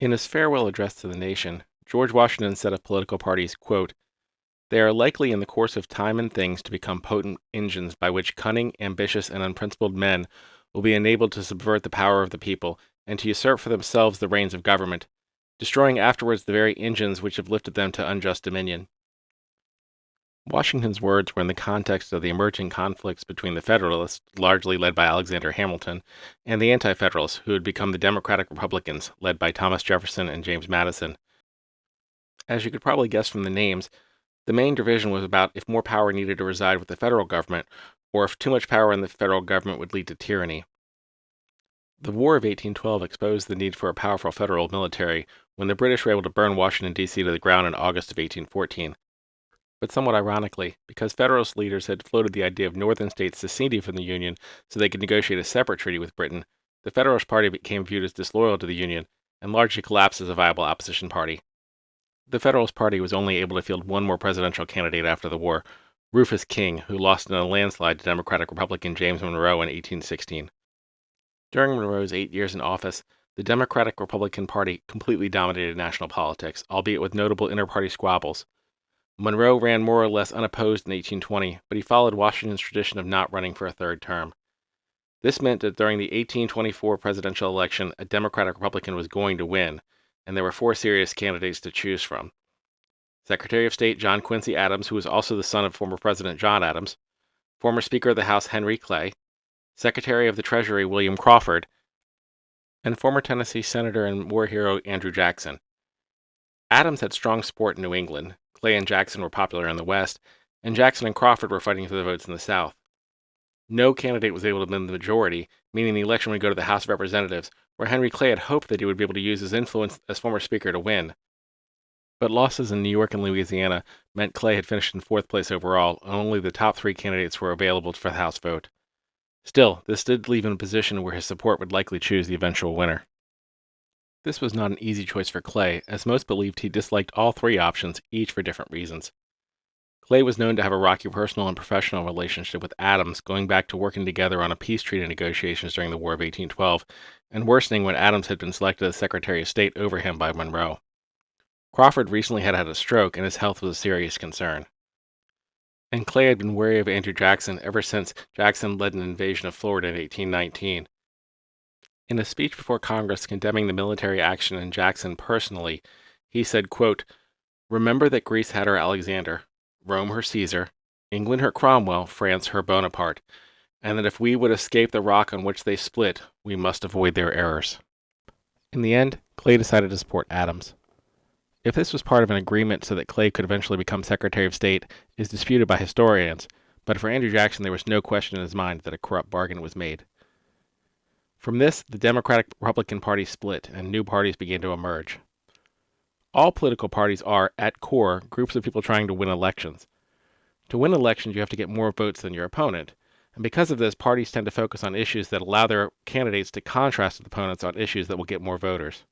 In his farewell address to the nation, George Washington said of political parties, quote, "They are likely in the course of time and things to become potent engines by which cunning, ambitious, and unprincipled men will be enabled to subvert the power of the people and to usurp for themselves the reins of government, destroying afterwards the very engines which have lifted them to unjust dominion." Washington's words were in the context of the emerging conflicts between the Federalists, largely led by Alexander Hamilton, and the Anti-Federalists, who had become the Democratic Republicans, led by Thomas Jefferson and James Madison. As you could probably guess from the names, the main division was about if more power needed to reside with the federal government, or if too much power in the federal government would lead to tyranny. The War of 1812 exposed the need for a powerful federal military when the British were able to burn Washington, D.C. to the ground in August of 1814. But somewhat ironically, because Federalist leaders had floated the idea of northern states seceding from the Union so they could negotiate a separate treaty with Britain, the Federalist Party became viewed as disloyal to the Union and largely collapsed as a viable opposition party. The Federalist Party was only able to field one more presidential candidate after the war, Rufus King, who lost in a landslide to Democratic Republican James Monroe in 1816. During Monroe's 8 years in office, the Democratic Republican Party completely dominated national politics, albeit with notable inter-party squabbles. Monroe ran more or less unopposed in 1820, but he followed Washington's tradition of not running for a third term. This meant that during the 1824 presidential election, a Democratic Republican was going to win, and there were four serious candidates to choose from. Secretary of State John Quincy Adams, who was also the son of former President John Adams, former Speaker of the House Henry Clay, Secretary of the Treasury William Crawford, and former Tennessee Senator and war hero Andrew Jackson. Adams had strong support in New England. Clay and Jackson were popular in the West, and Jackson and Crawford were fighting for the votes in the South. No candidate was able to win the majority, meaning the election would go to the House of Representatives, where Henry Clay had hoped that he would be able to use his influence as former Speaker to win. But losses in New York and Louisiana meant Clay had finished in fourth place overall, and only the top three candidates were available for the House vote. Still, this did leave him in a position where his support would likely choose the eventual winner. This was not an easy choice for Clay, as most believed he disliked all three options, each for different reasons. Clay was known to have a rocky personal and professional relationship with Adams, going back to working together on a peace treaty negotiations during the War of 1812, and worsening when Adams had been selected as Secretary of State over him by Monroe. Crawford recently had a stroke, and his health was a serious concern. And Clay had been wary of Andrew Jackson ever since Jackson led an invasion of Florida in 1819. In a speech before Congress condemning the military action in Jackson personally, he said, quote, "Remember that Greece had her Alexander, Rome her Caesar, England her Cromwell, France her Bonaparte, and that if we would escape the rock on which they split, we must avoid their errors." In the end, Clay decided to support Adams. If this was part of an agreement so that Clay could eventually become Secretary of State is disputed by historians, but for Andrew Jackson there was no question in his mind that a corrupt bargain was made. From this, the Democratic-Republican Party split, and new parties began to emerge. All political parties are, at core, groups of people trying to win elections. To win elections, you have to get more votes than your opponent, and because of this, parties tend to focus on issues that allow their candidates to contrast with opponents on issues that will get more voters.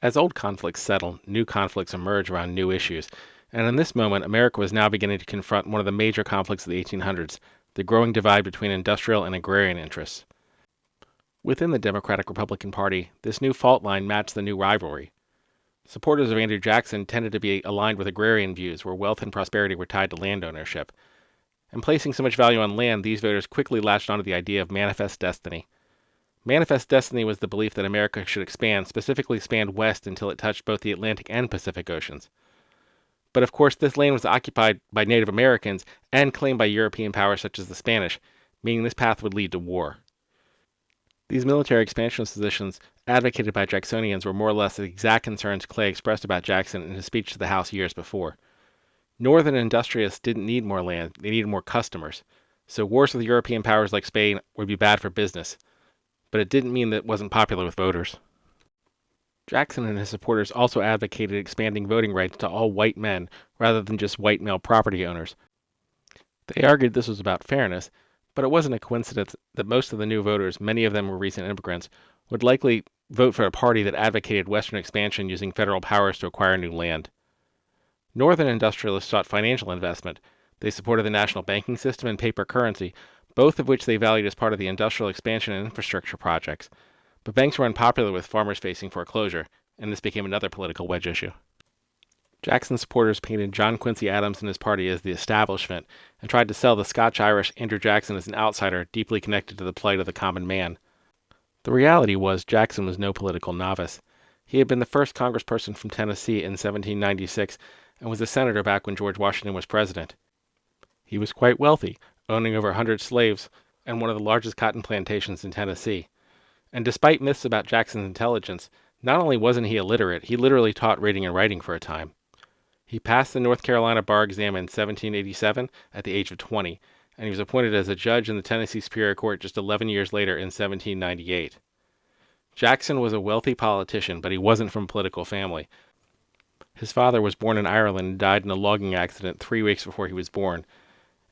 As old conflicts settle, new conflicts emerge around new issues, and in this moment, America was now beginning to confront one of the major conflicts of the 1800s, the growing divide between industrial and agrarian interests. Within the Democratic-Republican Party, this new fault line matched the new rivalry. Supporters of Andrew Jackson tended to be aligned with agrarian views, where wealth and prosperity were tied to land ownership. And placing so much value on land, these voters quickly latched onto the idea of manifest destiny. Manifest destiny was the belief that America should expand, specifically expand west until it touched both the Atlantic and Pacific Oceans. But of course, this land was occupied by Native Americans and claimed by European powers such as the Spanish, meaning this path would lead to war. These military expansionist positions advocated by Jacksonians were more or less the exact concerns Clay expressed about Jackson in his speech to the House years before. Northern industrialists didn't need more land, they needed more customers. So wars with European powers like Spain would be bad for business. But it didn't mean that it wasn't popular with voters. Jackson and his supporters also advocated expanding voting rights to all white men rather than just white male property owners. They argued this was about fairness, but it wasn't a coincidence that most of the new voters, many of them were recent immigrants, would likely vote for a party that advocated Western expansion using federal powers to acquire new land. Northern industrialists sought financial investment. They supported the national banking system and paper currency, both of which they valued as part of the industrial expansion and infrastructure projects. But banks were unpopular with farmers facing foreclosure, and this became another political wedge issue. Jackson's supporters painted John Quincy Adams and his party as the establishment and tried to sell the Scotch-Irish Andrew Jackson as an outsider deeply connected to the plight of the common man. The reality was Jackson was no political novice. He had been the first congressperson from Tennessee in 1796 and was a senator back when George Washington was president. He was quite wealthy, owning over 100 slaves and one of the largest cotton plantations in Tennessee. And despite myths about Jackson's intelligence, not only wasn't he illiterate, he literally taught reading and writing for a time. He passed the North Carolina bar exam in 1787 at the age of 20, and he was appointed as a judge in the Tennessee Superior Court just 11 years later in 1798. Jackson was a wealthy politician, but he wasn't from a political family. His father was born in Ireland and died in a logging accident 3 weeks before he was born,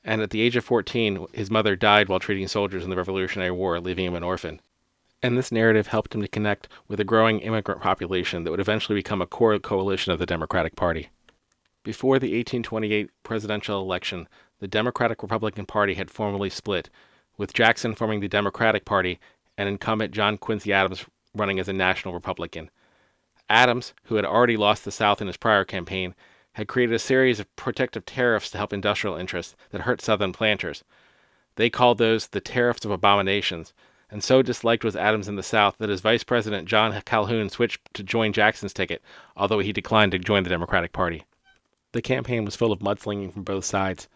and at the age of 14, his mother died while treating soldiers in the Revolutionary War, leaving him an orphan. And this narrative helped him to connect with a growing immigrant population that would eventually become a core coalition of the Democratic Party. Before the 1828 presidential election, the Democratic-Republican Party had formally split, with Jackson forming the Democratic Party and incumbent John Quincy Adams running as a national Republican. Adams, who had already lost the South in his prior campaign, had created a series of protective tariffs to help industrial interests that hurt Southern planters. They called those the Tariffs of Abominations, and so disliked was Adams in the South that his Vice President John Calhoun switched to join Jackson's ticket, although he declined to join the Democratic Party. The campaign was full of mudslinging from both sides.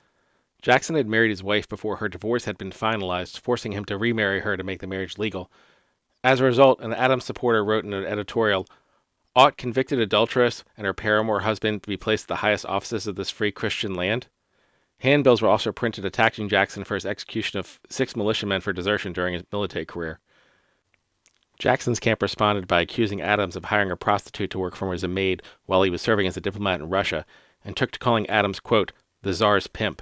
Jackson had married his wife before her divorce had been finalized, forcing him to remarry her to make the marriage legal. As a result, an Adams supporter wrote in an editorial, "Ought convicted adulteress and her paramour husband to be placed at the highest offices of this free Christian land?" Handbills were also printed attacking Jackson for his execution of 6 militiamen for desertion during his military career. Jackson's camp responded by accusing Adams of hiring a prostitute to work for him as a maid while he was serving as a diplomat in Russia, and took to calling Adams, quote, the Tsar's pimp.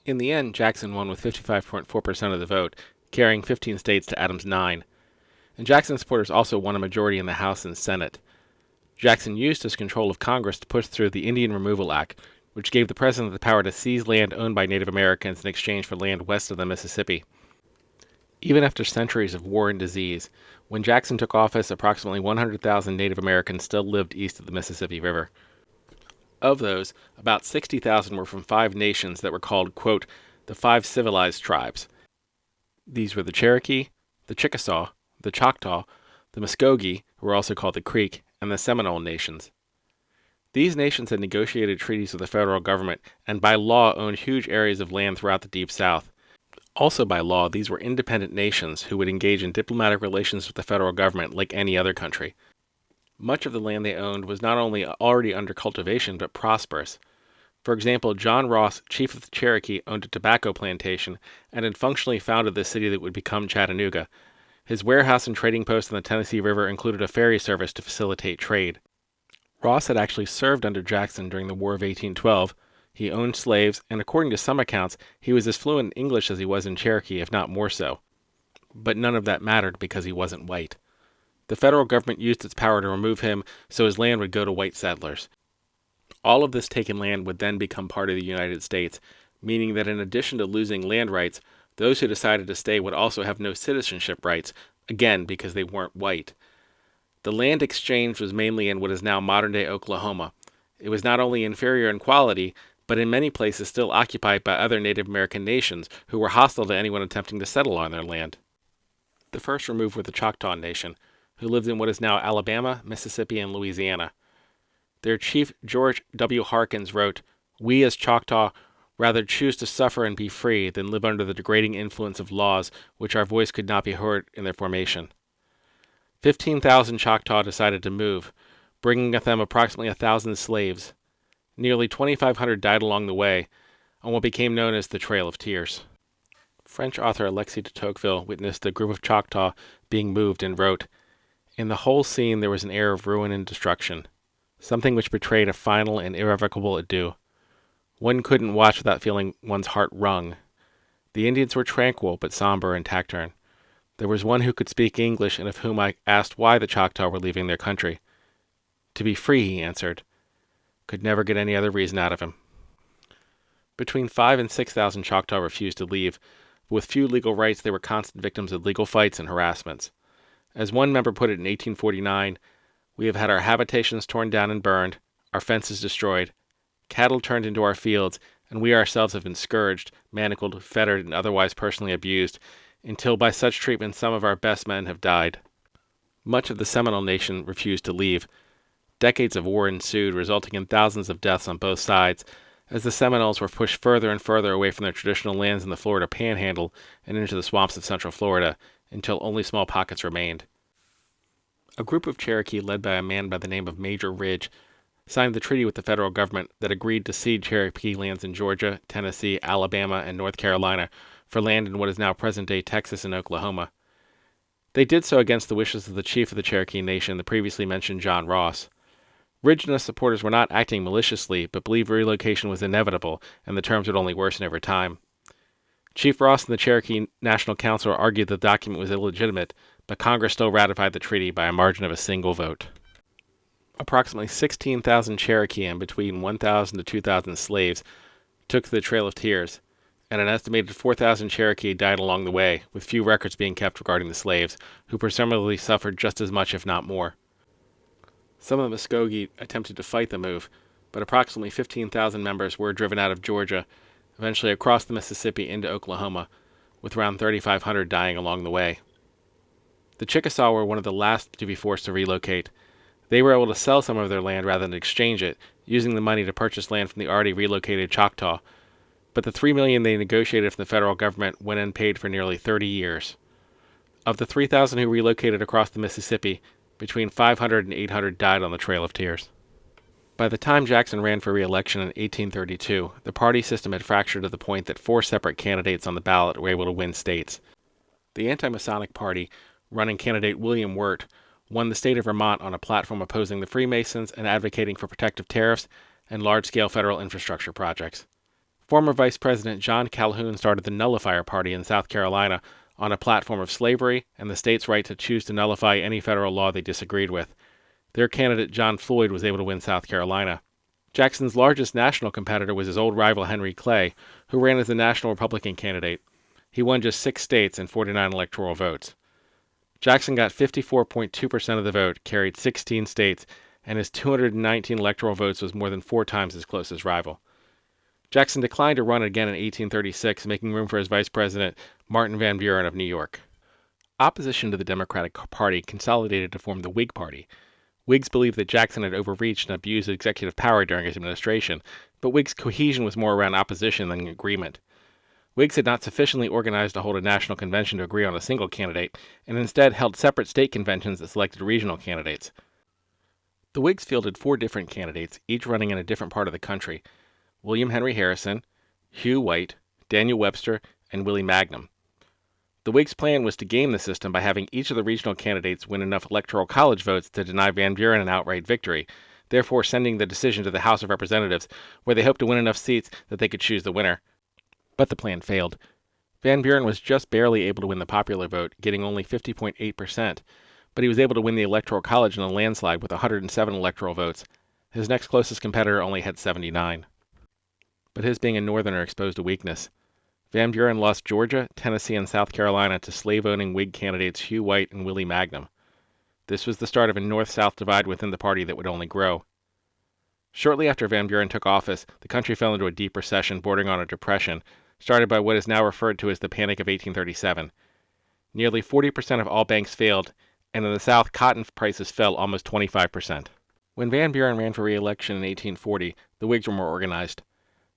In the end, Jackson won with 55.4% of the vote, carrying 15 states to Adams' 9. And Jackson's supporters also won a majority in the House and Senate. Jackson used his control of Congress to push through the Indian Removal Act, which gave the president the power to seize land owned by Native Americans in exchange for land west of the Mississippi. Even after centuries of war and disease, when Jackson took office, approximately 100,000 Native Americans still lived east of the Mississippi River. Of those, about 60,000 were from 5 nations that were called, quote, the 5 civilized tribes. These were the Cherokee, the Chickasaw, the Choctaw, the Muskogee, who were also called the Creek, and the Seminole nations. These nations had negotiated treaties with the federal government and by law owned huge areas of land throughout the Deep South. Also by law, these were independent nations who would engage in diplomatic relations with the federal government like any other country. Much of the land they owned was not only already under cultivation, but prosperous. For example, John Ross, chief of the Cherokee, owned a tobacco plantation and had functionally founded the city that would become Chattanooga. His warehouse and trading post on the Tennessee River included a ferry service to facilitate trade. Ross had actually served under Jackson during the War of 1812. He owned slaves, and according to some accounts, he was as fluent in English as he was in Cherokee, if not more so. But none of that mattered because he wasn't white. The federal government used its power to remove him so his land would go to white settlers. All of this taken land would then become part of the United States, meaning that in addition to losing land rights, those who decided to stay would also have no citizenship rights, again because they weren't white. The land exchange was mainly in what is now modern-day Oklahoma. It was not only inferior in quality, but in many places still occupied by other Native American nations who were hostile to anyone attempting to settle on their land. The first removed were the Choctaw Nation, who lived in what is now Alabama, Mississippi, and Louisiana. Their chief, George W. Harkins, wrote, "We as Choctaw rather choose to suffer and be free than live under the degrading influence of laws which our voice could not be heard in their formation." 15,000 Choctaw decided to move, bringing with them approximately 1,000 slaves. Nearly 2,500 died along the way, on what became known as the Trail of Tears. French author Alexis de Tocqueville witnessed a group of Choctaw being moved and wrote, "In the whole scene there was an air of ruin and destruction, something which betrayed a final and irrevocable adieu. One couldn't watch without feeling one's heart wrung. The Indians were tranquil but somber and taciturn. There was one who could speak English and of whom I asked why the Choctaw were leaving their country. 'To be free,' he answered. Could never get any other reason out of him." Between 5,000 and 6,000 Choctaw refused to leave, but with few legal rights they were constant victims of legal fights and harassments. As one member put it in 1849, "We have had our habitations torn down and burned, our fences destroyed, cattle turned into our fields, and we ourselves have been scourged, manacled, fettered, and otherwise personally abused, until by such treatment some of our best men have died." Much of the Seminole Nation refused to leave. Decades of war ensued, resulting in thousands of deaths on both sides, as the Seminoles were pushed further and further away from their traditional lands in the Florida Panhandle and into the swamps of central Florida, until only small pockets remained. A group of Cherokee led by a man by the name of Major Ridge signed the treaty with the federal government that agreed to cede Cherokee lands in Georgia, Tennessee, Alabama, and North Carolina for land in what is now present-day Texas and Oklahoma. They did so against the wishes of the chief of the Cherokee Nation, the previously mentioned John Ross. Ridge and his supporters were not acting maliciously, but believed relocation was inevitable, and the terms would only worsen over time. Chief Ross and the Cherokee National Council argued the document was illegitimate, but Congress still ratified the treaty by a margin of a single vote. Approximately 16,000 Cherokee and between 1,000 to 2,000 slaves took to the Trail of Tears, and an estimated 4,000 Cherokee died along the way, with few records being kept regarding the slaves, who presumably suffered just as much if not more. Some of the Muskogee attempted to fight the move, but approximately 15,000 members were driven out of Georgia, eventually across the Mississippi into Oklahoma, with around 3,500 dying along the way. The Chickasaw were one of the last to be forced to relocate. They were able to sell some of their land rather than exchange it, using the money to purchase land from the already relocated Choctaw, but the $3 million they negotiated from the federal government went unpaid for nearly 30 years. Of the 3,000 who relocated across the Mississippi, between 500 and 800 died on the Trail of Tears. By the time Jackson ran for re-election in 1832, the party system had fractured to the point that 4 separate candidates on the ballot were able to win states. The anti-Masonic Party, running candidate William Wirt, won the state of Vermont on a platform opposing the Freemasons and advocating for protective tariffs and large-scale federal infrastructure projects. Former Vice President John Calhoun started the Nullifier Party in South Carolina on a platform of slavery and the state's right to choose to nullify any federal law they disagreed with. Their candidate John Floyd was able to win South Carolina. Jackson's largest national competitor was his old rival Henry Clay, who ran as the National Republican candidate. He won just 6 states and 49 electoral votes. Jackson got 54.2% of the vote, carried 16 states, and his 219 electoral votes was more than 4 times his closest rival. Jackson declined to run again in 1836, making room for his vice president, Martin Van Buren of New York. Opposition to the Democratic Party consolidated to form the Whig Party. Whigs believed that Jackson had overreached and abused executive power during his administration, but Whigs' cohesion was more around opposition than agreement. Whigs had not sufficiently organized to hold a national convention to agree on a single candidate, and instead held separate state conventions that selected regional candidates. The Whigs fielded 4 different candidates, each running in a different part of the country: William Henry Harrison, Hugh White, Daniel Webster, and Willie Magnum. The Whigs' plan was to game the system by having each of the regional candidates win enough electoral college votes to deny Van Buren an outright victory, therefore sending the decision to the House of Representatives, where they hoped to win enough seats that they could choose the winner. But the plan failed. Van Buren was just barely able to win the popular vote, getting only 50.8%, but he was able to win the Electoral College in a landslide with 107 electoral votes. His next closest competitor only had 79. But his being a Northerner exposed a weakness. Van Buren lost Georgia, Tennessee, and South Carolina to slave-owning Whig candidates Hugh White and Willie Magnum. This was the start of a North-South divide within the party that would only grow. Shortly after Van Buren took office, the country fell into a deep recession bordering on a depression, started by what is now referred to as the Panic of 1837. Nearly 40% of all banks failed, and in the South, cotton prices fell almost 25%. When Van Buren ran for re-election in 1840, the Whigs were more organized.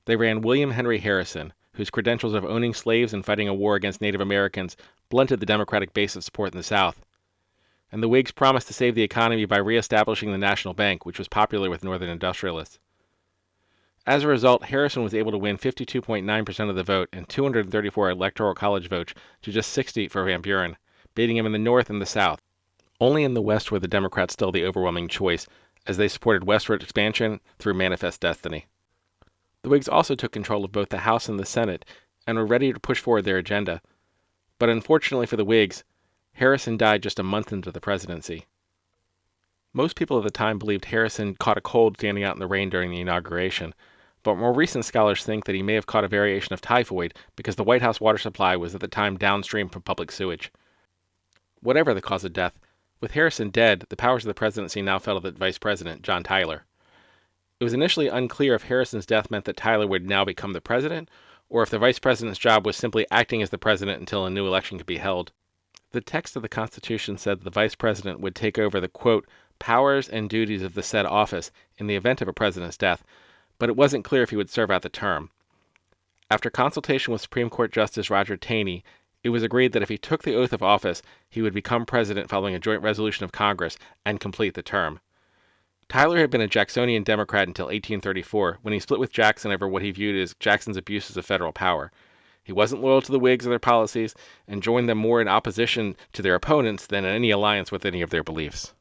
They ran William Henry Harrison, whose credentials of owning slaves and fighting a war against Native Americans blunted the Democratic base of support in the South. And the Whigs promised to save the economy by reestablishing the National Bank, which was popular with Northern industrialists. As a result, Harrison was able to win 52.9% of the vote and 234 electoral college votes to just 60 for Van Buren, beating him in the North and the South. Only in the West were the Democrats still the overwhelming choice, as they supported westward expansion through Manifest Destiny. The Whigs also took control of both the House and the Senate and were ready to push forward their agenda. But unfortunately for the Whigs, Harrison died just a month into the presidency. Most people at the time believed Harrison caught a cold standing out in the rain during the inauguration, but more recent scholars think that he may have caught a variation of typhoid because the White House water supply was at the time downstream from public sewage. Whatever the cause of death, With Harrison dead, the powers of the presidency now fell to the vice president, John Tyler. It was initially unclear if Harrison's death meant that Tyler would now become the president, or if the vice president's job was simply acting as the president until a new election could be held. The text of the Constitution said that the vice president would take over the, quote, powers and duties of the said office in the event of a president's death, but it wasn't clear if he would serve out the term. After consultation with Supreme Court Justice Roger Taney, it was agreed that if he took the oath of office, he would become president following a joint resolution of Congress and complete the term. Tyler had been a Jacksonian Democrat until 1834, when he split with Jackson over what he viewed as Jackson's abuses of federal power. He wasn't loyal to the Whigs or their policies, and joined them more in opposition to their opponents than in any alliance with any of their beliefs.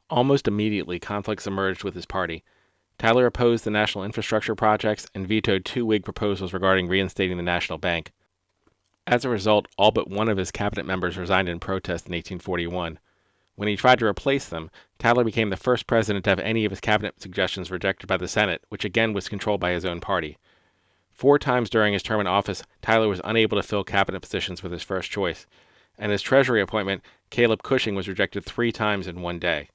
Almost immediately, conflicts emerged with his party. Tyler opposed the national infrastructure projects and vetoed 2 Whig proposals regarding reinstating the National Bank. As a result, all but one of his cabinet members resigned in protest in 1841. When he tried to replace them, Tyler became the first president to have any of his cabinet suggestions rejected by the Senate, which again was controlled by his own party. 4 times during his term in office, Tyler was unable to fill cabinet positions with his first choice, and his Treasury appointment, Caleb Cushing, was rejected 3 times in one day.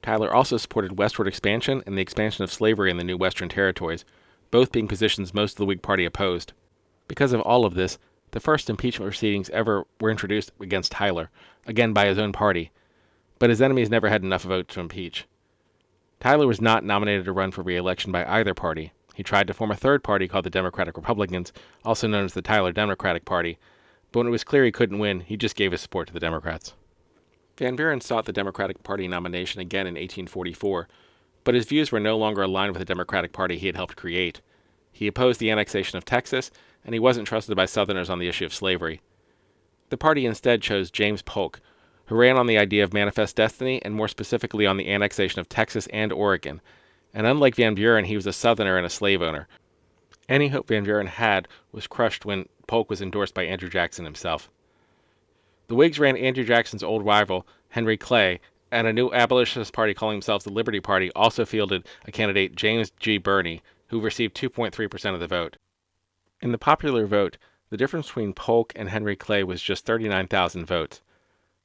Tyler also supported westward expansion and the expansion of slavery in the new Western territories, both being positions most of the Whig Party opposed. Because of all of this, the first impeachment proceedings ever were introduced against Tyler, again by his own party, but his enemies never had enough votes to impeach. Tyler was not nominated to run for re-election by either party. He tried to form a third party called the Democratic Republicans, also known as the Tyler Democratic Party, but when it was clear he couldn't win, he just gave his support to the Democrats. Van Buren sought the Democratic Party nomination again in 1844, but his views were no longer aligned with the Democratic Party he had helped create. He opposed the annexation of Texas, and he wasn't trusted by Southerners on the issue of slavery. The party instead chose James Polk, who ran on the idea of manifest destiny and more specifically on the annexation of Texas and Oregon, and unlike Van Buren, he was a Southerner and a slave owner. Any hope Van Buren had was crushed when Polk was endorsed by Andrew Jackson himself. The Whigs ran Andrew Jackson's old rival, Henry Clay, and a new abolitionist party calling themselves the Liberty Party also fielded a candidate, James G. Birney, who received 2.3% of the vote. In the popular vote, the difference between Polk and Henry Clay was just 39,000 votes.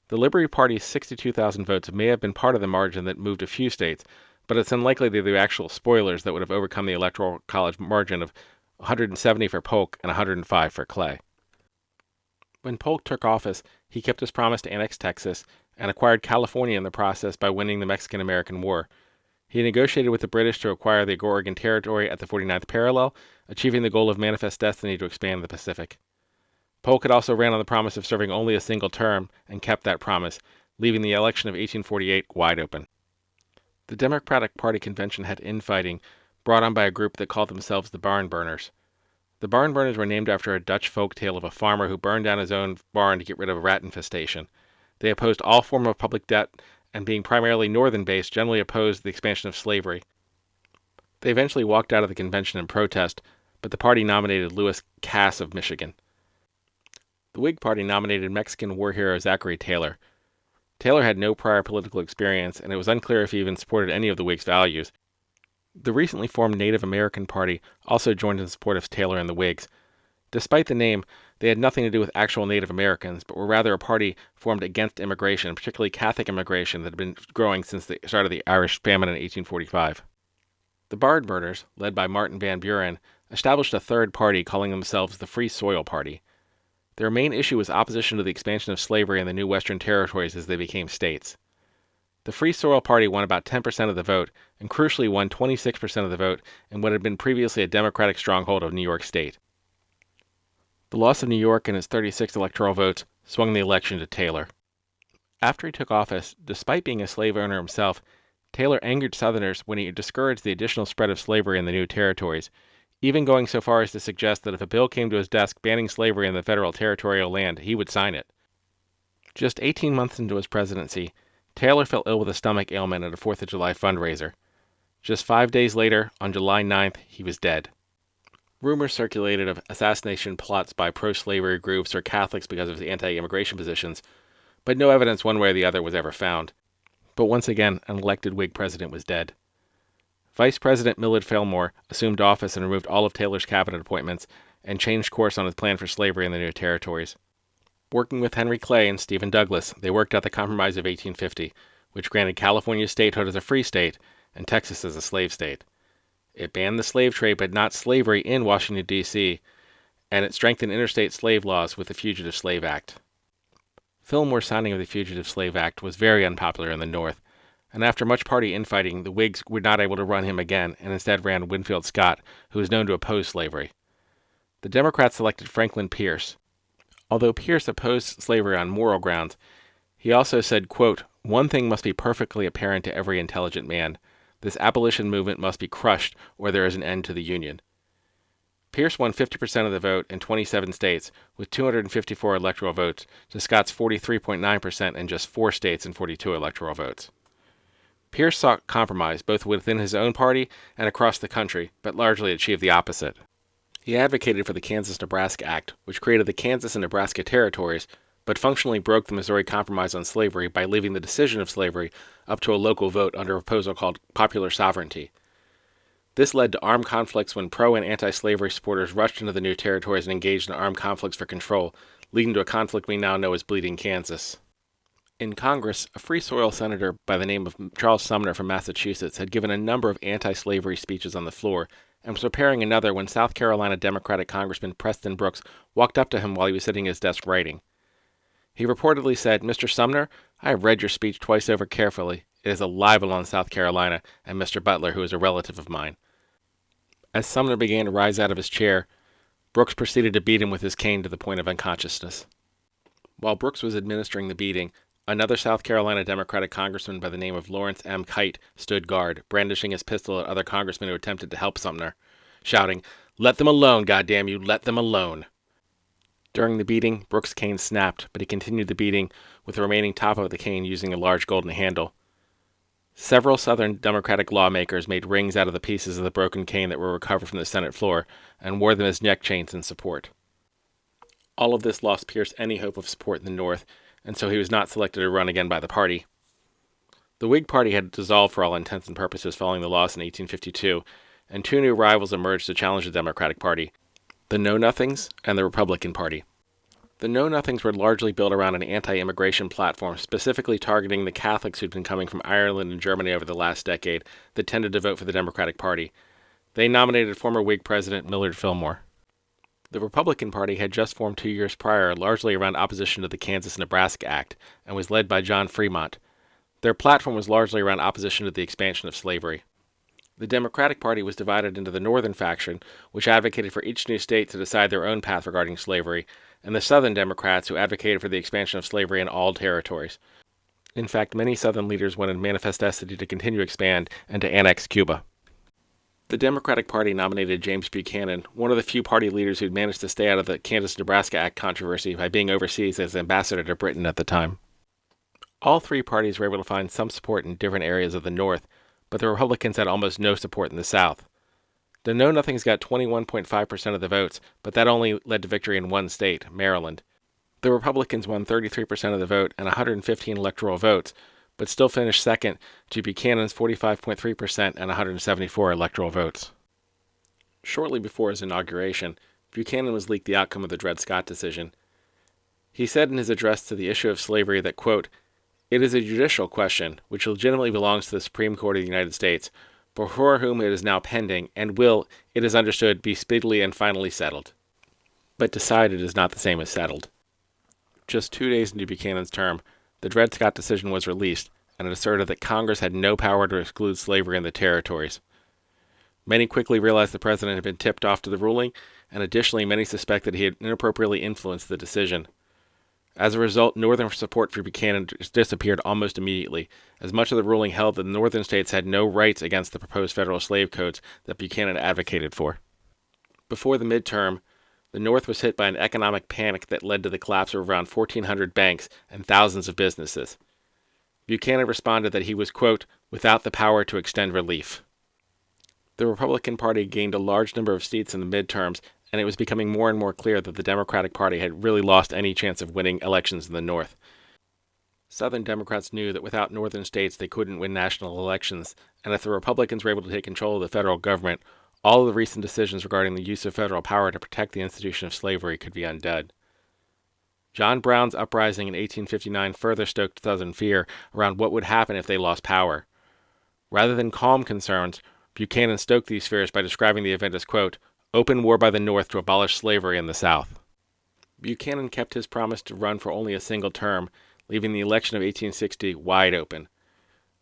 The Liberty Party's 62,000 votes may have been part of the margin that moved a few states, but it's unlikely they're the actual spoilers that would have overcome the Electoral College margin of 170 for Polk and 105 for Clay. When Polk took office, he kept his promise to annex Texas and acquired California in the process by winning the Mexican-American War. He negotiated with the British to acquire the Oregon Territory at the 49th parallel, achieving the goal of manifest destiny to expand the Pacific. Polk had also ran on the promise of serving only a single term and kept that promise, leaving the election of 1848 wide open. The Democratic Party convention had infighting, brought on by a group that called themselves the Barn Burners. The Barn Burners were named after a Dutch folk tale of a farmer who burned down his own barn to get rid of a rat infestation. They opposed all form of public debt, and being primarily northern-based, generally opposed the expansion of slavery. They eventually walked out of the convention in protest, but the party nominated Lewis Cass of Michigan. The Whig Party nominated Mexican war hero Zachary Taylor. Taylor had no prior political experience, and it was unclear if he even supported any of the Whigs' values. The recently formed Native American Party also joined in support of Taylor and the Whigs. Despite the name, they had nothing to do with actual Native Americans, but were rather a party formed against immigration, particularly Catholic immigration that had been growing since the start of the Irish famine in 1845. The Barn Burners, led by Martin Van Buren, established a third party calling themselves the Free Soil Party. Their main issue was opposition to the expansion of slavery in the new Western territories as they became states. The Free Soil Party won about 10% of the vote, and crucially won 26% of the vote in what had been previously a Democratic stronghold of New York State. The loss of New York and its 36 electoral votes swung the election to Taylor. After he took office, despite being a slave owner himself, Taylor angered Southerners when he discouraged the additional spread of slavery in the new territories, even going so far as to suggest that if a bill came to his desk banning slavery in the federal territorial land, he would sign it. Just 18 months into his presidency, Taylor fell ill with a stomach ailment at a 4th of July fundraiser. Just 5 days later, on July 9th, he was dead. Rumors circulated of assassination plots by pro-slavery groups or Catholics because of his anti-immigration positions, but no evidence one way or the other was ever found. But once again, an elected Whig president was dead. Vice President Millard Fillmore assumed office and removed all of Taylor's cabinet appointments and changed course on his plan for slavery in the new territories. Working with Henry Clay and Stephen Douglas, they worked out the Compromise of 1850, which granted California statehood as a free state and Texas as a slave state. It banned the slave trade but not slavery in Washington, D.C., and it strengthened interstate slave laws with the Fugitive Slave Act. Fillmore's signing of the Fugitive Slave Act was very unpopular in the North, and after much party infighting, the Whigs were not able to run him again and instead ran Winfield Scott, who was known to oppose slavery. The Democrats selected Franklin Pierce. Although Pierce opposed slavery on moral grounds, he also said, quote, "One thing must be perfectly apparent to every intelligent man. This abolition movement must be crushed or there is an end to the Union." Pierce won 50% of the vote in 27 states, with 254 electoral votes, to Scott's 43.9% in just 4 states and 42 electoral votes. Pierce sought compromise both within his own party and across the country, but largely achieved the opposite. He advocated for the Kansas-Nebraska Act, which created the Kansas and Nebraska territories, but functionally broke the Missouri Compromise on slavery by leaving the decision of slavery up to a local vote under a proposal called popular sovereignty. This led to armed conflicts when pro- and anti-slavery supporters rushed into the new territories and engaged in armed conflicts for control, leading to a conflict we now know as Bleeding Kansas. In Congress, a Free Soil senator by the name of Charles Sumner from Massachusetts had given a number of anti-slavery speeches on the floor, and was preparing another when South Carolina Democratic Congressman Preston Brooks walked up to him while he was sitting at his desk writing. He reportedly said, "Mr. Sumner, I have read your speech twice over carefully. It is a libel on South Carolina and Mr. Butler, who is a relative of mine." As Sumner began to rise out of his chair, Brooks proceeded to beat him with his cane to the point of unconsciousness. While Brooks was administering the beating, another South Carolina Democratic congressman by the name of Lawrence M. Kite stood guard, brandishing his pistol at other congressmen who attempted to help Sumner, shouting, "Let them alone, goddamn you, let them alone." During the beating, Brooks' cane snapped, but he continued the beating with the remaining top of the cane using a large golden handle. Several Southern Democratic lawmakers made rings out of the pieces of the broken cane that were recovered from the Senate floor and wore them as neck chains in support. All of this lost Pierce any hope of support in the North, and so he was not selected to run again by the party. The Whig Party had dissolved for all intents and purposes following the loss in 1852, and 2 new rivals emerged to challenge the Democratic Party, the Know-Nothings and the Republican Party. The Know-Nothings were largely built around an anti-immigration platform, specifically targeting the Catholics who'd been coming from Ireland and Germany over the last decade that tended to vote for the Democratic Party. They nominated former Whig President Millard Fillmore. The Republican Party had just formed 2 years prior, largely around opposition to the Kansas-Nebraska Act, and was led by John Fremont. Their platform was largely around opposition to the expansion of slavery. The Democratic Party was divided into the Northern faction, which advocated for each new state to decide their own path regarding slavery, and the Southern Democrats, who advocated for the expansion of slavery in all territories. In fact, many Southern leaders wanted manifest destiny to continue to expand and to annex Cuba. The Democratic Party nominated James Buchanan, one of the few party leaders who'd managed to stay out of the Kansas-Nebraska Act controversy by being overseas as ambassador to Britain at the time. All 3 parties were able to find some support in different areas of the North, but the Republicans had almost no support in the South. The Know-Nothings got 21.5% of the votes, but that only led to victory in 1 state, Maryland. The Republicans won 33% of the vote and 115 electoral votes, but still finished second to Buchanan's 45.3% and 174 electoral votes. Shortly before his inauguration, Buchanan was leaked the outcome of the Dred Scott decision. He said in his address to the issue of slavery that, quote, "It is a judicial question which legitimately belongs to the Supreme Court of the United States, before whom it is now pending, and will, it is understood, be speedily and finally settled." But decided is not the same as settled. Just 2 days into Buchanan's term, the Dred Scott decision was released, and it asserted that Congress had no power to exclude slavery in the territories. Many quickly realized the president had been tipped off to the ruling, and additionally many suspected he had inappropriately influenced the decision. As a result, Northern support for Buchanan disappeared almost immediately, as much of the ruling held that the Northern states had no rights against the proposed federal slave codes that Buchanan advocated for. Before the midterm, the North was hit by an economic panic that led to the collapse of around 1,400 banks and thousands of businesses. Buchanan responded that he was, quote, "without the power to extend relief." The Republican Party gained a large number of seats in the midterms, and it was becoming more and more clear that the Democratic Party had really lost any chance of winning elections in the North. Southern Democrats knew that without Northern states they couldn't win national elections, and if the Republicans were able to take control of the federal government, all of the recent decisions regarding the use of federal power to protect the institution of slavery could be undone. John Brown's uprising in 1859 further stoked Southern fear around what would happen if they lost power. Rather than calm concerns, Buchanan stoked these fears by describing the event as, quote, open war by the North to abolish slavery in the South. Buchanan kept his promise to run for only a single term, leaving the election of 1860 wide open.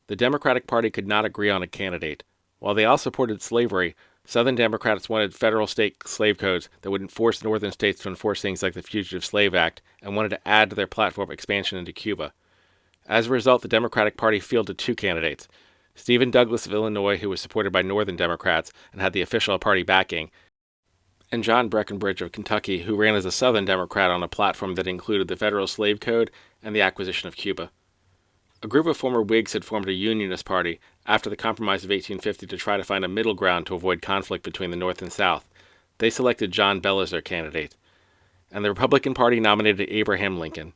The Democratic Party could not agree on a candidate. While they all supported slavery, Southern Democrats wanted federal state slave codes that would force northern states to enforce things like the Fugitive Slave Act and wanted to add to their platform expansion into Cuba. As a result, the Democratic Party fielded two candidates, Stephen Douglas of Illinois, who was supported by Northern Democrats and had the official party backing, and John Breckinridge of Kentucky, who ran as a Southern Democrat on a platform that included the federal slave code and the acquisition of Cuba. A group of former Whigs had formed a Unionist party after the Compromise of 1850 to try to find a middle ground to avoid conflict between the North and South. They selected John Bell as their candidate, and the Republican Party nominated Abraham Lincoln.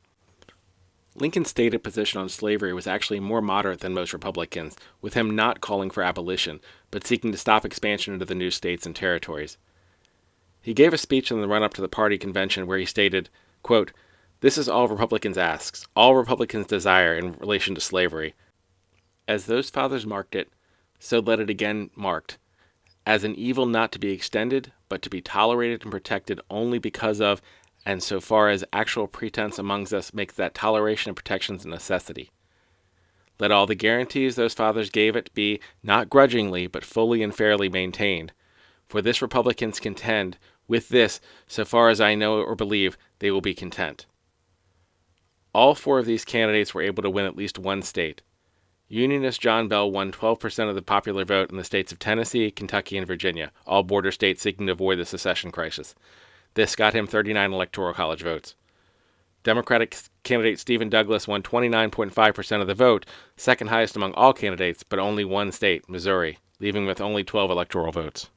Lincoln's stated position on slavery was actually more moderate than most Republicans, with him not calling for abolition, but seeking to stop expansion into the new states and territories. He gave a speech in the run-up to the party convention where he stated, quote, this is all Republicans ask, all Republicans desire in relation to slavery. As those fathers marked it, so let it again marked, as an evil not to be extended, but to be tolerated and protected only because of, and so far as actual pretense amongst us makes that toleration and protection a necessity. Let all the guarantees those fathers gave it be, not grudgingly, but fully and fairly maintained. For this Republicans contend, with this, so far as I know or believe, they will be content. All four of these candidates were able to win at least one state. Unionist John Bell won 12% of the popular vote in the states of Tennessee, Kentucky, and Virginia, all border states seeking to avoid the secession crisis. This got him 39 electoral college votes. Democratic candidate Stephen Douglas won 29.5% of the vote, second highest among all candidates, but only one state, Missouri, leaving with only 12 electoral votes.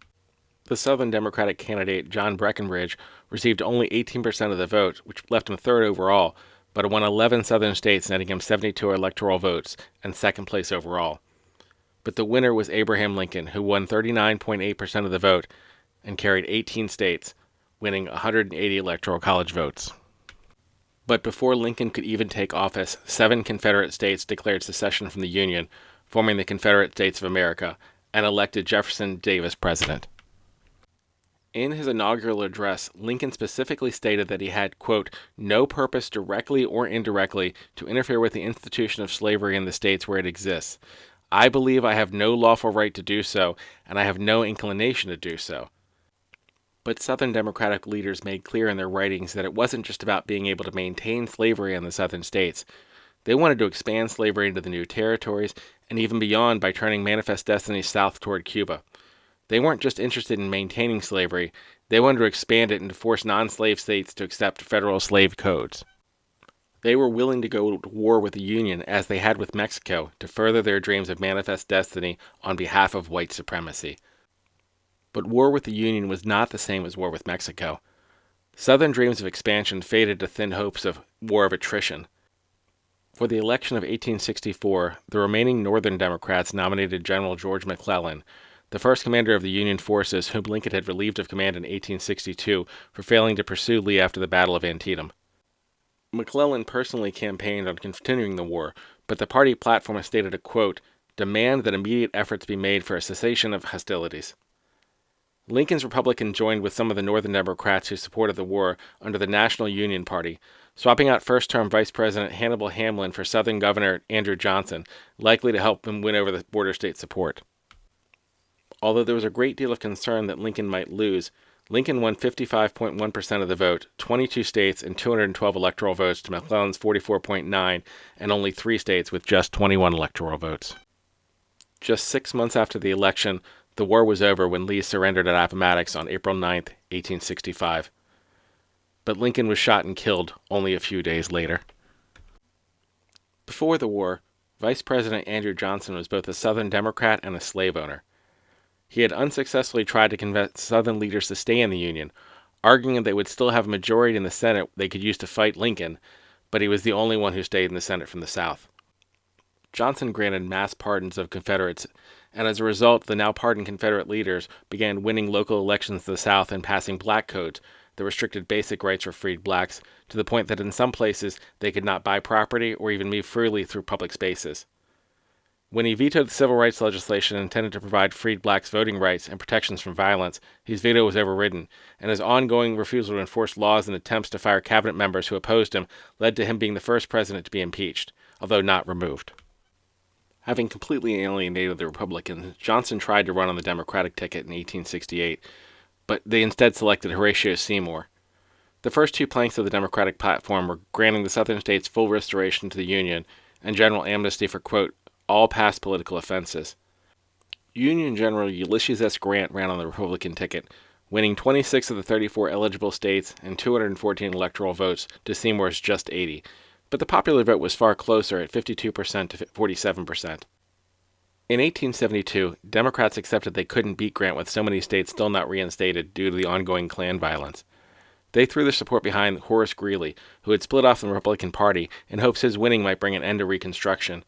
The Southern Democratic candidate John Breckinridge received only 18% of the vote, which left him third overall, but won 11 southern states, netting him 72 electoral votes and second place overall. But the winner was Abraham Lincoln, who won 39.8% of the vote and carried 18 states, winning 180 electoral college votes. But before Lincoln could even take office, 7 Confederate states declared secession from the Union, forming the Confederate States of America, and elected Jefferson Davis president. In his inaugural address, Lincoln specifically stated that he had, quote, no purpose directly or indirectly to interfere with the institution of slavery in the states where it exists. I believe I have no lawful right to do so, and I have no inclination to do so. But Southern Democratic leaders made clear in their writings that it wasn't just about being able to maintain slavery in the Southern states. They wanted to expand slavery into the new territories and even beyond by turning Manifest Destiny south toward Cuba. They weren't just interested in maintaining slavery, they wanted to expand it and to force non-slave states to accept federal slave codes. They were willing to go to war with the Union, as they had with Mexico, to further their dreams of Manifest Destiny on behalf of white supremacy. But war with the Union was not the same as war with Mexico. Southern dreams of expansion faded to thin hopes of war of attrition. For the election of 1864, the remaining Northern Democrats nominated General George McClellan, the first commander of the Union forces whom Lincoln had relieved of command in 1862 for failing to pursue Lee after the Battle of Antietam. McClellan personally campaigned on continuing the war, but the party platform stated a, quote, demand that immediate efforts be made for a cessation of hostilities. Lincoln's Republicans joined with some of the Northern Democrats who supported the war under the National Union Party, swapping out first-term Vice President Hannibal Hamlin for Southern Governor Andrew Johnson, likely to help them win over the border state support. Although there was a great deal of concern that Lincoln might lose, Lincoln won 55.1% of the vote, 22 states, and 212 electoral votes to McClellan's 44.9, and only 3 states with just 21 electoral votes. Just 6 months after the election, the war was over when Lee surrendered at Appomattox on April 9, 1865. But Lincoln was shot and killed only a few days later. Before the war, Vice President Andrew Johnson was both a Southern Democrat and a slave owner. He had unsuccessfully tried to convince Southern leaders to stay in the Union, arguing that they would still have a majority in the Senate they could use to fight Lincoln, but he was the only one who stayed in the Senate from the South. Johnson granted mass pardons of Confederates, and as a result, the now pardoned Confederate leaders began winning local elections in the South and passing black codes, that restricted basic rights for freed blacks to the point that in some places they could not buy property or even move freely through public spaces. When he vetoed the civil rights legislation intended to provide freed blacks voting rights and protections from violence, his veto was overridden, and his ongoing refusal to enforce laws and attempts to fire cabinet members who opposed him led to him being the first president to be impeached, although not removed. Having completely alienated the Republicans, Johnson tried to run on the Democratic ticket in 1868, but they instead selected Horatio Seymour. The first two planks of the Democratic platform were granting the Southern states full restoration to the Union and general amnesty for, quote, all past political offenses. Union General Ulysses S. Grant ran on the Republican ticket, winning 26 of the 34 eligible states and 214 electoral votes to Seymour's just 80, but the popular vote was far closer at 52% to 47%. In 1872, Democrats accepted they couldn't beat Grant with so many states still not reinstated due to the ongoing Klan violence. They threw their support behind Horace Greeley, who had split off from the Republican Party in hopes his winning might bring an end to Reconstruction.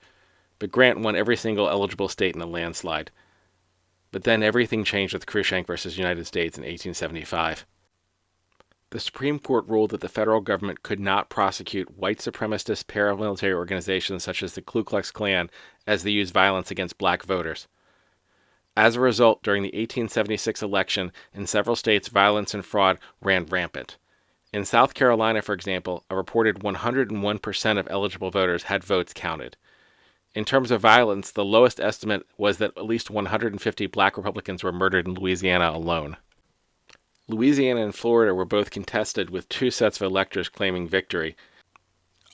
But Grant won every single eligible state in a landslide. But then everything changed with Cruikshank versus United States in 1875. The Supreme Court ruled that the federal government could not prosecute white supremacist paramilitary organizations such as the Ku Klux Klan as they used violence against black voters. As a result, during the 1876 election, in several states, violence and fraud ran rampant. In South Carolina, for example, a reported 101% of eligible voters had votes counted. In terms of violence, the lowest estimate was that at least 150 black Republicans were murdered in Louisiana alone. Louisiana and Florida were both contested with two sets of electors claiming victory.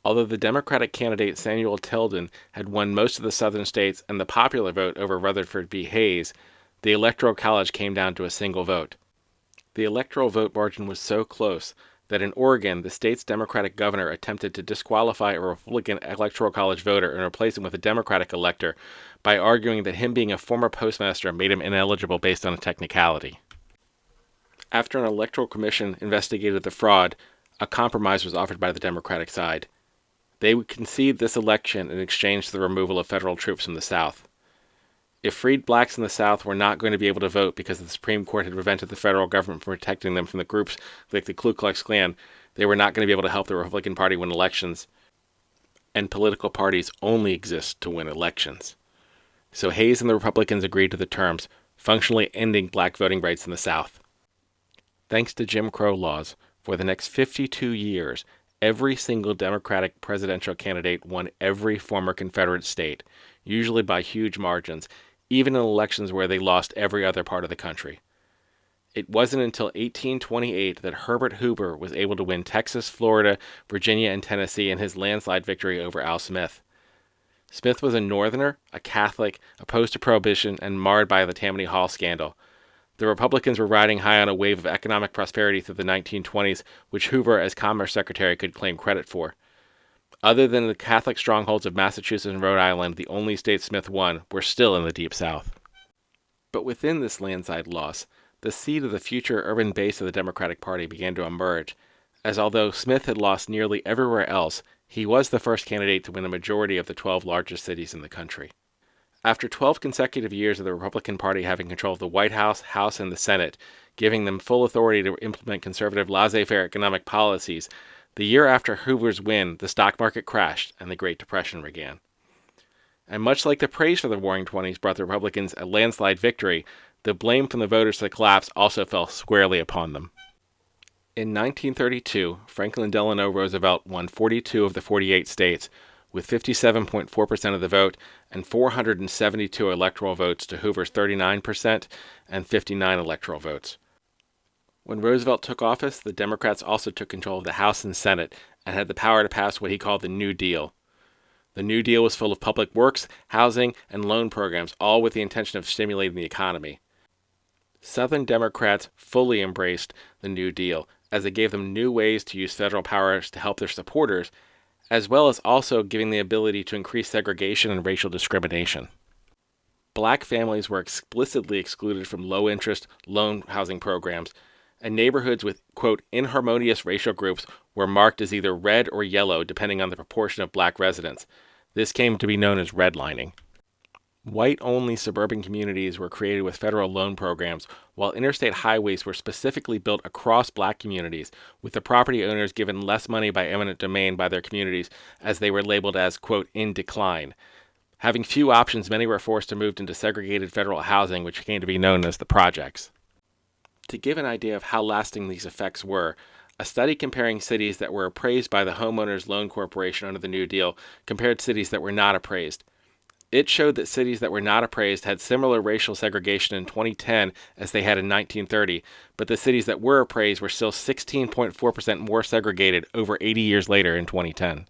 Although the Democratic candidate Samuel Tilden had won most of the southern states and the popular vote over Rutherford B. Hayes, the Electoral College came down to a single vote. The electoral vote margin was so close that in Oregon, the state's Democratic governor attempted to disqualify a Republican Electoral College voter and replace him with a Democratic elector by arguing that him being a former postmaster made him ineligible based on a technicality. After an electoral commission investigated the fraud, a compromise was offered by the Democratic side. They would concede this election in exchange for the removal of federal troops from the South. If freed blacks in the South were not going to be able to vote because the Supreme Court had prevented the federal government from protecting them from the groups like the Ku Klux Klan, they were not going to be able to help the Republican Party win elections. And political parties only exist to win elections. So Hayes and the Republicans agreed to the terms, functionally ending black voting rights in the South. Thanks to Jim Crow laws, for the next 52 years, every single Democratic presidential candidate won every former Confederate state, usually by huge margins, even in elections where they lost every other part of the country. It wasn't until 1828 that Herbert Hoover was able to win Texas, Florida, Virginia, and Tennessee in his landslide victory over Al Smith. Smith was a Northerner, a Catholic, opposed to Prohibition, and marred by the Tammany Hall scandal. The Republicans were riding high on a wave of economic prosperity through the 1920s, which Hoover, as Commerce Secretary, could claim credit for. Other than the Catholic strongholds of Massachusetts and Rhode Island, the only state Smith won, were still in the Deep South. But within this landslide loss, the seed of the future urban base of the Democratic Party began to emerge, as although Smith had lost nearly everywhere else, he was the first candidate to win a majority of the 12 largest cities in the country. After 12 consecutive years of the Republican Party having control of the White House, House, and the Senate, giving them full authority to implement conservative laissez-faire economic policies, the year after Hoover's win, the stock market crashed and the Great Depression began. And much like the praise for the Roaring Twenties brought the Republicans a landslide victory, the blame from the voters for the collapse also fell squarely upon them. In 1932, Franklin Delano Roosevelt won 42 of the 48 states, with 57.4% of the vote and 472 electoral votes to Hoover's 39% and 59 electoral votes. When Roosevelt took office, the Democrats also took control of the House and Senate and had the power to pass what he called the New Deal. The New Deal was full of public works, housing, and loan programs, all with the intention of stimulating the economy. Southern Democrats fully embraced the New Deal, as it gave them new ways to use federal powers to help their supporters, as well as also giving the ability to increase segregation and racial discrimination. Black families were explicitly excluded from low-interest loan housing programs, and neighborhoods with, quote, inharmonious racial groups were marked as either red or yellow depending on the proportion of black residents. This came to be known as redlining. White-only suburban communities were created with federal loan programs, while interstate highways were specifically built across black communities, with the property owners given less money by eminent domain by their communities as they were labeled as, quote, in decline. Having few options, many were forced to move into segregated federal housing, which came to be known as the projects. To give an idea of how lasting these effects were, a study comparing cities that were appraised by the Homeowners Loan Corporation under the New Deal compared cities that were not appraised. It showed that cities that were not appraised had similar racial segregation in 2010 as they had in 1930, but the cities that were appraised were still 16.4% more segregated over 80 years later in 2010.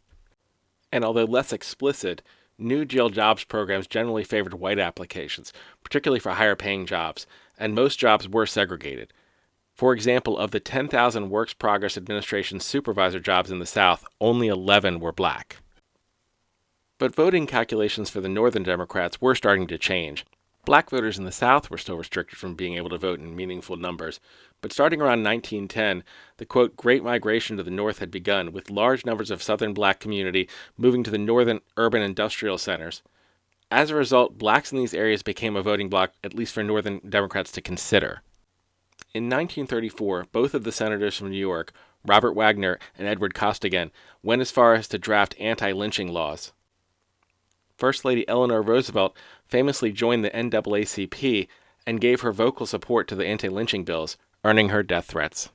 And although less explicit, New Deal jobs programs generally favored white applications, particularly for higher-paying jobs, and most jobs were segregated. For example, of the 10,000 Works Progress Administration supervisor jobs in the South, only 11 were black. But voting calculations for the Northern Democrats were starting to change. Black voters in the South were still restricted from being able to vote in meaningful numbers, but starting around 1910, the, quote, Great Migration to the North had begun, with large numbers of Southern black community moving to the northern urban industrial centers. As a result, blacks in these areas became a voting bloc, at least for Northern Democrats to consider. In 1934, both of the senators from New York, Robert Wagner and Edward Costigan, went as far as to draft anti-lynching laws. First Lady Eleanor Roosevelt famously joined the NAACP and gave her vocal support to the anti-lynching bills, earning her death threats.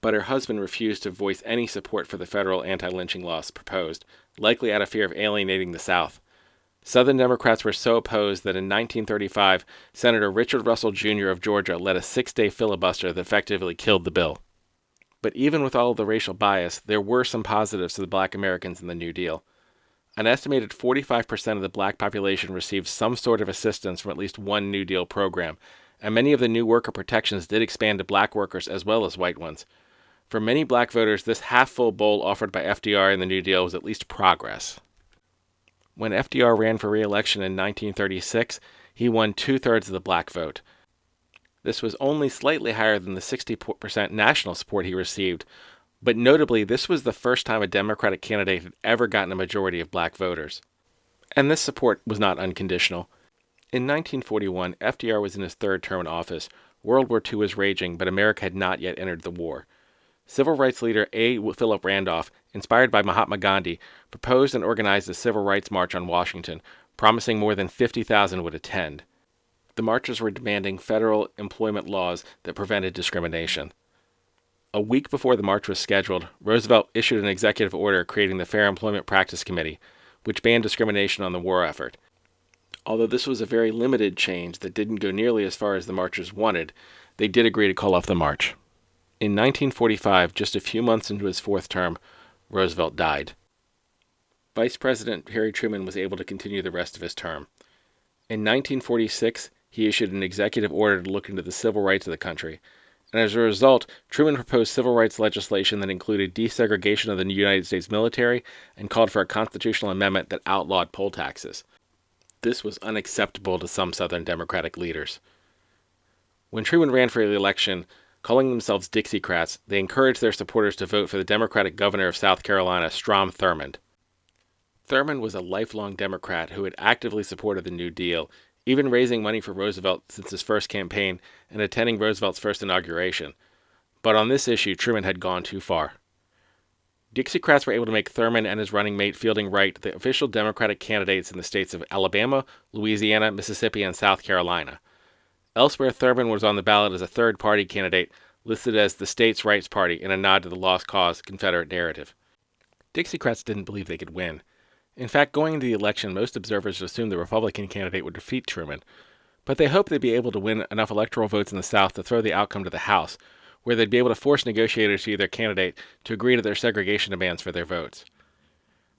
But her husband refused to voice any support for the federal anti-lynching laws proposed, likely out of fear of alienating the South. Southern Democrats were so opposed that in 1935, Senator Richard Russell Jr. of Georgia led a 6-day filibuster that effectively killed the bill. But even with all of the racial bias, there were some positives to the black Americans in the New Deal. An estimated 45% of the black population received some sort of assistance from at least one New Deal program, and many of the new worker protections did expand to black workers as well as white ones. For many black voters, this half-full bowl offered by FDR in the New Deal was at least progress. When FDR ran for re-election in 1936, he won 2/3 of the black vote. This was only slightly higher than the 60% national support he received, but notably, this was the first time a Democratic candidate had ever gotten a majority of black voters. And this support was not unconditional. In 1941, FDR was in his third term in office. World War II was raging, but America had not yet entered the war. Civil rights leader A. Philip Randolph, inspired by Mahatma Gandhi, proposed and organized a civil rights march on Washington, promising more than 50,000 would attend. The marchers were demanding federal employment laws that prevented discrimination. A week before the march was scheduled, Roosevelt issued an executive order creating the Fair Employment Practice Committee, which banned discrimination on the war effort. Although this was a very limited change that didn't go nearly as far as the marchers wanted, they did agree to call off the march. In 1945, just a few months into his fourth term, Roosevelt died. Vice President Harry Truman was able to continue the rest of his term. In 1946, he issued an executive order to look into the civil rights of the country, and as a result, Truman proposed civil rights legislation that included desegregation of the United States military and called for a constitutional amendment that outlawed poll taxes. This was unacceptable to some Southern Democratic leaders. When Truman ran for re-election, calling themselves Dixiecrats, they encouraged their supporters to vote for the Democratic governor of South Carolina, Strom Thurmond. Thurmond was a lifelong Democrat who had actively supported the New Deal, even raising money for Roosevelt since his first campaign and attending Roosevelt's first inauguration. But on this issue, Truman had gone too far. Dixiecrats were able to make Thurmond and his running mate Fielding Wright the official Democratic candidates in the states of Alabama, Louisiana, Mississippi, and South Carolina. Elsewhere, Thurmond was on the ballot as a third-party candidate, listed as the States' Rights Party in a nod to the lost cause Confederate narrative. Dixiecrats didn't believe they could win. In fact, going into the election, most observers assumed the Republican candidate would defeat Truman, but they hoped they'd be able to win enough electoral votes in the South to throw the outcome to the House, where they'd be able to force negotiators to either candidate to agree to their segregation demands for their votes.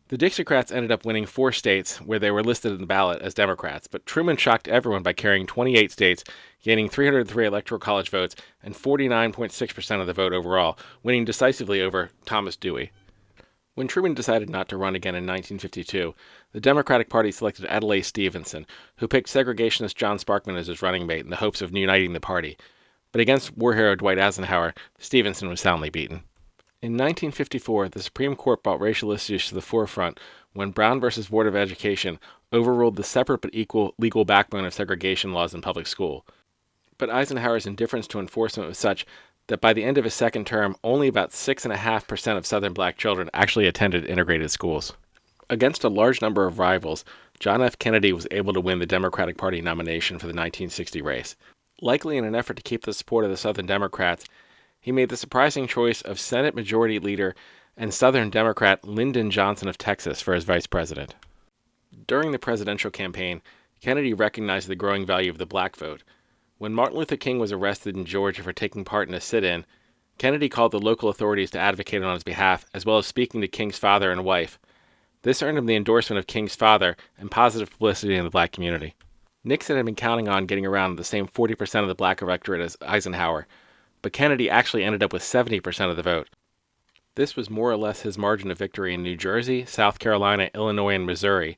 The Dixiecrats ended up winning 4 states where they were listed in the ballot as Democrats, but Truman shocked everyone by carrying 28 states, gaining 303 Electoral College votes and 49.6% of the vote overall, winning decisively over Thomas Dewey. When Truman decided not to run again in 1952, the Democratic Party selected Adlai Stevenson, who picked segregationist John Sparkman as his running mate in the hopes of uniting the party. But against war hero Dwight Eisenhower, Stevenson was soundly beaten. In 1954, the Supreme Court brought racial issues to the forefront when Brown v. Board of Education overruled the separate but equal legal backbone of segregation laws in public school. But Eisenhower's indifference to enforcement was such that by the end of his second term, only about 6.5% of Southern black children actually attended integrated schools. Against a large number of rivals, John F. Kennedy was able to win the Democratic Party nomination for the 1960 race. Likely in an effort to keep the support of the Southern Democrats, he made the surprising choice of Senate Majority Leader and Southern Democrat Lyndon Johnson of Texas for his vice president. During the presidential campaign, Kennedy recognized the growing value of the black vote. When Martin Luther King was arrested in Georgia for taking part in a sit-in, Kennedy called the local authorities to advocate on his behalf, as well as speaking to King's father and wife. This earned him the endorsement of King's father and positive publicity in the black community. Nixon had been counting on getting around the same 40% of the black electorate as Eisenhower, but Kennedy actually ended up with 70% of the vote. This was more or less his margin of victory in New Jersey, South Carolina, Illinois, and Missouri.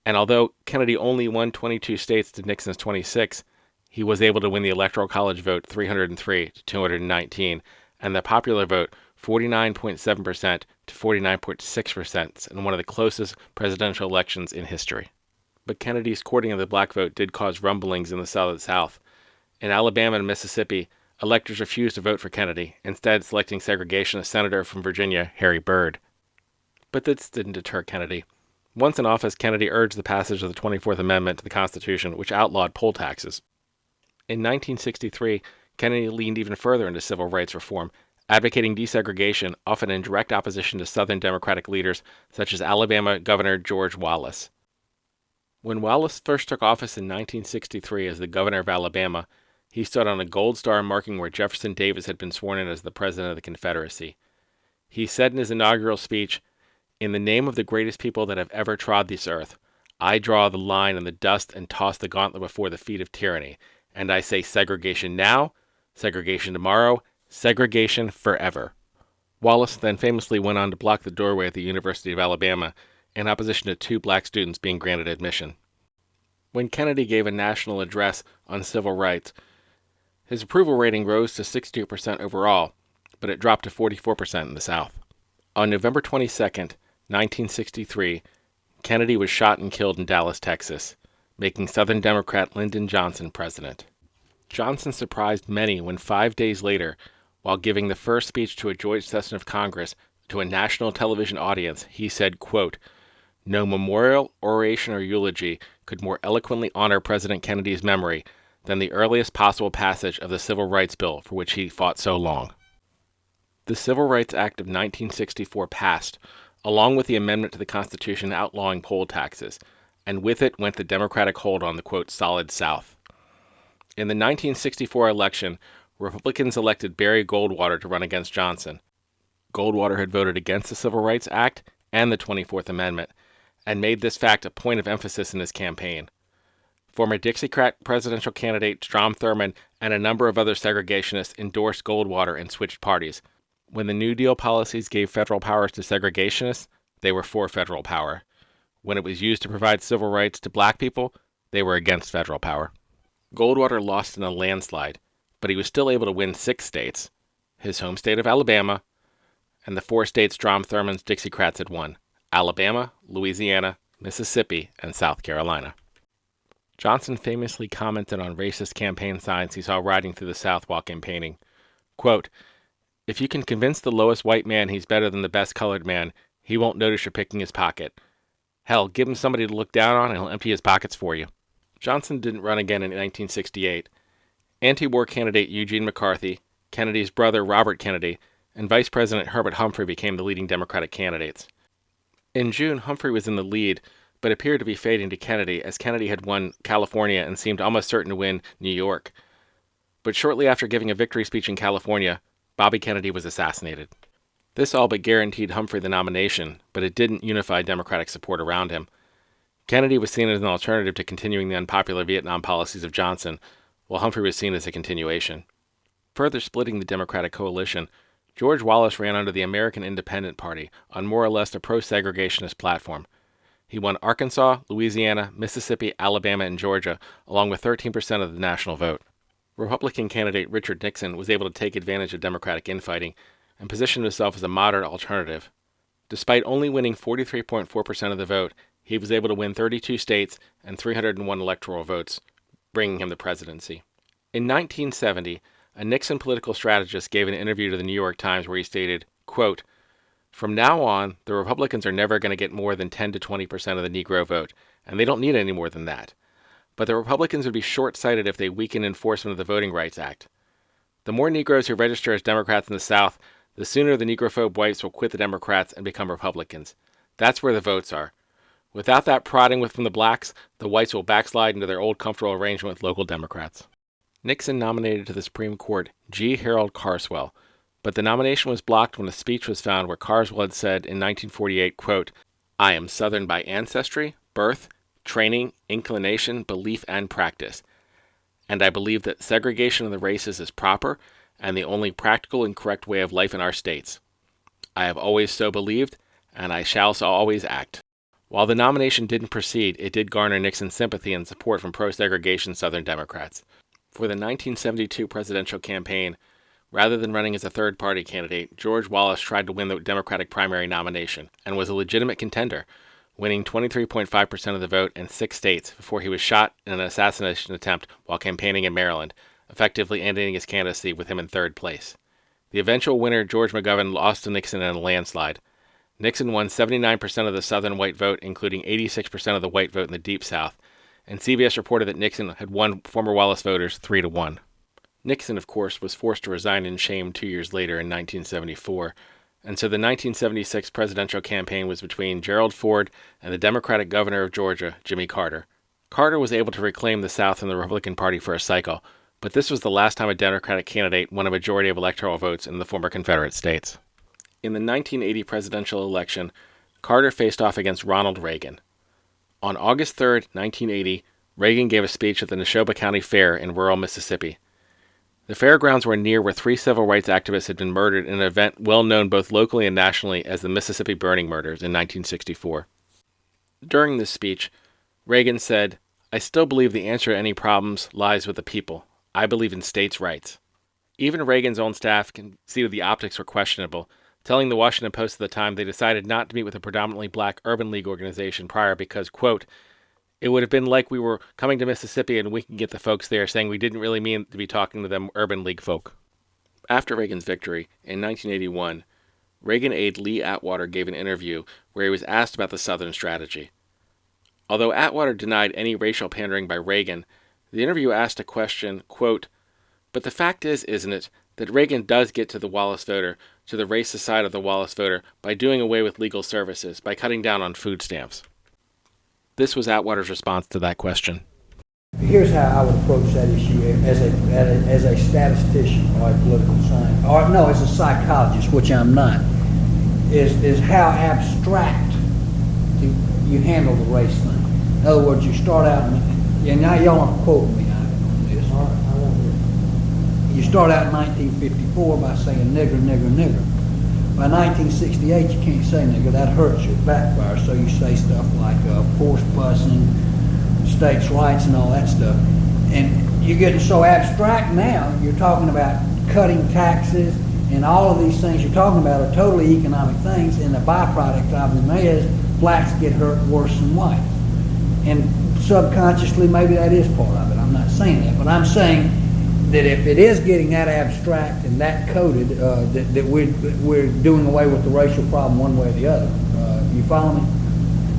And although Kennedy only won 22 states to Nixon's 26, he was able to win the Electoral College vote 303 to 219, and the popular vote 49.7% to 49.6% in one of the closest presidential elections in history. But Kennedy's courting of the black vote did cause rumblings in the Southern South. In Alabama and Mississippi, electors refused to vote for Kennedy, instead selecting segregationist Senator from Virginia, Harry Byrd. But this didn't deter Kennedy. Once in office, Kennedy urged the passage of the 24th Amendment to the Constitution, which outlawed poll taxes. In 1963, Kennedy leaned even further into civil rights reform, advocating desegregation, often in direct opposition to Southern Democratic leaders such as Alabama Governor George Wallace. When Wallace first took office in 1963 as the governor of Alabama, he stood on a gold star marking where Jefferson Davis had been sworn in as the President of the Confederacy. He said in his inaugural speech, "In the name of the greatest people that have ever trod this earth, I draw the line in the dust and toss the gauntlet before the feet of tyranny, and I say segregation now, segregation tomorrow, segregation forever." Wallace then famously went on to block the doorway at the University of Alabama in opposition to 2 black students being granted admission. When Kennedy gave a national address on civil rights, his approval rating rose to 62% overall, but it dropped to 44% in the South. On November 22, 1963, Kennedy was shot and killed in Dallas, Texas, making Southern Democrat Lyndon Johnson president. Johnson surprised many when 5 days later, while giving the first speech to a joint session of Congress to a national television audience, he said, quote, "No memorial, oration, or eulogy could more eloquently honor President Kennedy's memory than the earliest possible passage of the Civil Rights Bill for which he fought so long." The Civil Rights Act of 1964 passed, along with the amendment to the Constitution outlawing poll taxes, and with it went the Democratic hold on the, quote, solid South. In the 1964 election, Republicans elected Barry Goldwater to run against Johnson. Goldwater had voted against the Civil Rights Act and the 24th Amendment, and made this fact a point of emphasis in his campaign. Former Dixiecrat presidential candidate Strom Thurmond and a number of other segregationists endorsed Goldwater and switched parties. When the New Deal policies gave federal powers to segregationists, they were for federal power. When it was used to provide civil rights to black people, they were against federal power. Goldwater lost in a landslide, but he was still able to win 6 states, his home state of Alabama, and the 4 states Strom Thurmond's Dixiecrats had won: Alabama, Louisiana, Mississippi, and South Carolina. Johnson famously commented on racist campaign signs he saw riding through the South while campaigning. Quote, "If you can convince the lowest white man he's better than the best colored man, he won't notice you're picking his pocket. Hell, give him somebody to look down on and he'll empty his pockets for you." Johnson didn't run again in 1968. Anti-war candidate Eugene McCarthy, Kennedy's brother Robert Kennedy, and Vice President Herbert Humphrey became the leading Democratic candidates. In June, Humphrey was in the lead, but appeared to be fading to Kennedy, as Kennedy had won California and seemed almost certain to win New York. But shortly after giving a victory speech in California, Bobby Kennedy was assassinated. This all but guaranteed Humphrey the nomination, but it didn't unify Democratic support around him. Kennedy was seen as an alternative to continuing the unpopular Vietnam policies of Johnson, while Humphrey was seen as a continuation. Further splitting the Democratic coalition, George Wallace ran under the American Independent Party on more or less a pro-segregationist platform. He won Arkansas, Louisiana, Mississippi, Alabama, and Georgia, along with 13% of the national vote. Republican candidate Richard Nixon was able to take advantage of Democratic infighting, and positioned himself as a moderate alternative. Despite only winning 43.4% of the vote, he was able to win 32 states and 301 electoral votes, bringing him the presidency. In 1970, a Nixon political strategist gave an interview to the New York Times where he stated, quote, "From now on, the Republicans are never going to get more than 10 to 20% of the Negro vote, and they don't need any more than that. But the Republicans would be short-sighted if they weaken enforcement of the Voting Rights Act. The more Negroes who register as Democrats in the South, the sooner the Negrophobe whites will quit the Democrats and become Republicans. That's where the votes are. Without that prodding from the blacks, the whites will backslide into their old comfortable arrangement with local Democrats." Nixon nominated to the Supreme Court G. Harold Carswell, but the nomination was blocked when a speech was found where Carswell had said in 1948, quote, "I am Southern by ancestry, birth, training, inclination, belief, and practice. And I believe that segregation of the races is proper and the only practical and correct way of life in our states. I have always so believed, and I shall so always act." While the nomination didn't proceed, it did garner Nixon's sympathy and support from pro-segregation Southern Democrats. For the 1972 presidential campaign, rather than running as a third-party candidate, George Wallace tried to win the Democratic primary nomination and was a legitimate contender, winning 23.5% of the vote in 6 states before he was shot in an assassination attempt while campaigning in Maryland, effectively ending his candidacy with him in third place. The eventual winner, George McGovern, lost to Nixon in a landslide. Nixon won 79% of the Southern white vote, including 86% of the white vote in the Deep South, and CBS reported that Nixon had won former Wallace voters 3-1. Nixon, of course, was forced to resign in shame 2 years later in 1974, and so the 1976 presidential campaign was between Gerald Ford and the Democratic governor of Georgia, Jimmy Carter. Carter was able to reclaim the South and the Republican Party for a cycle, but this was the last time a Democratic candidate won a majority of electoral votes in the former Confederate states. In the 1980 presidential election, Carter faced off against Ronald Reagan. On August 3, 1980, Reagan gave a speech at the Neshoba County Fair in rural Mississippi. The fairgrounds were near where 3 civil rights activists had been murdered in an event well known both locally and nationally as the Mississippi Burning Murders in 1964. During this speech, Reagan said, "I still believe the answer to any problems lies with the people. I believe in states' rights." Even Reagan's own staff conceded the optics were questionable, telling the Washington Post at the time they decided not to meet with a predominantly black urban league organization prior because, quote, "It would have been like we were coming to Mississippi and we can get the folks there saying we didn't really mean to be talking to them urban league folk." After Reagan's victory in 1981, Reagan aide Lee Atwater gave an interview where he was asked about the Southern strategy. Although Atwater denied any racial pandering by Reagan, the interview asked a question, quote, "But the fact is, isn't it, that Reagan does get to the Wallace voter, to the racist side of the Wallace voter, by doing away with legal services, by cutting down on food stamps?" This was Atwater's response to that question. Here's how I would approach that issue as a statistician or a political scientist, or no, as a psychologist, which I'm not, is how abstract you handle the race thing. In other words, you start out, and now y'all aren't quoting me on this. All right, I won't hear it. You start out in 1954 by saying nigger, nigger, nigger. By 1968, you can't say nigger. That hurts you. It backfires. So you say stuff like forced busing, states' rights, and all that stuff. And you're getting so abstract now. You're talking about cutting taxes, and all of these things you're talking about are totally economic things. And the byproduct of them is blacks get hurt worse than whites. And subconsciously, maybe that is part of it. I'm not saying that, but I'm saying that if it is getting that abstract and that coded, that we're doing away with the racial problem one way or the other. You follow me?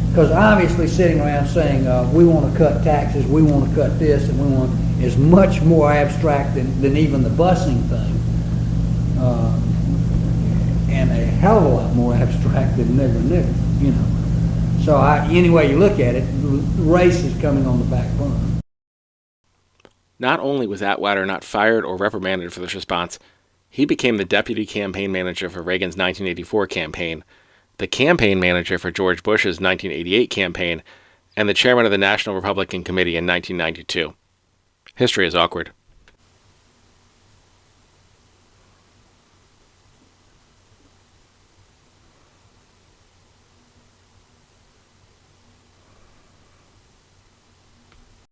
Because obviously sitting around saying we want to cut taxes, we want to cut this, and we want is much more abstract than even the busing thing, and a hell of a lot more abstract than nigger, you know. So any way you look at it, race is coming on the back burner. Not only was Atwater not fired or reprimanded for this response, he became the deputy campaign manager for Reagan's 1984 campaign, the campaign manager for George Bush's 1988 campaign, and the chairman of the National Republican Committee in 1992. History is awkward.